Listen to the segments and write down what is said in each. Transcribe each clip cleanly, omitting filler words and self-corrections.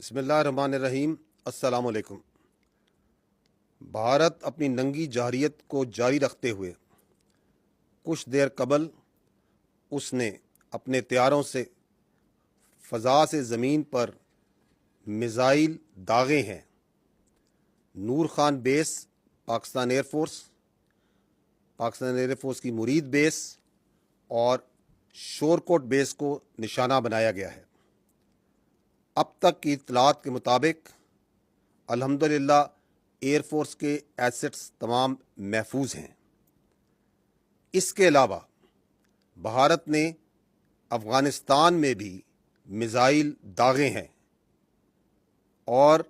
بسم اللہ الرحمن الرحیم۔ السلام علیکم۔ بھارت اپنی ننگی جارحیت کو جاری رکھتے ہوئے کچھ دیر قبل اس نے اپنے طیاروں سے فضا سے زمین پر میزائل داغے ہیں۔ نور خان بیس پاکستان ایئر فورس کی مرید بیس اور شورکوٹ بیس کو نشانہ بنایا گیا ہے۔ اب تک کی اطلاعات کے مطابق الحمدللہ ایئر فورس کے ایسٹس تمام محفوظ ہیں۔ اس کے علاوہ بھارت نے افغانستان میں بھی میزائل داغے ہیں اور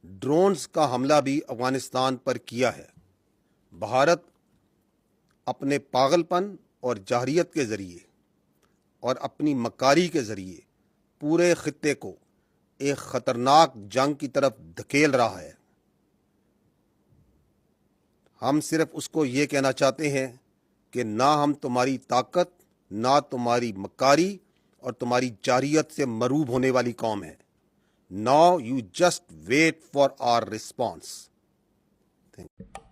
ڈرونز کا حملہ بھی افغانستان پر کیا ہے۔ بھارت اپنے پاگل پن اور جارحیت کے ذریعے اور اپنی مکاری کے ذریعے پورے خطے کو ایک خطرناک جنگ کی طرف دھکیل رہا ہے۔ ہم صرف اس کو یہ کہنا چاہتے ہیں کہ نہ ہم تمہاری طاقت، نہ تمہاری مکاری اور تمہاری جارحیت سے مروب ہونے والی قوم ہے۔ Now you just wait for our response. Thank you.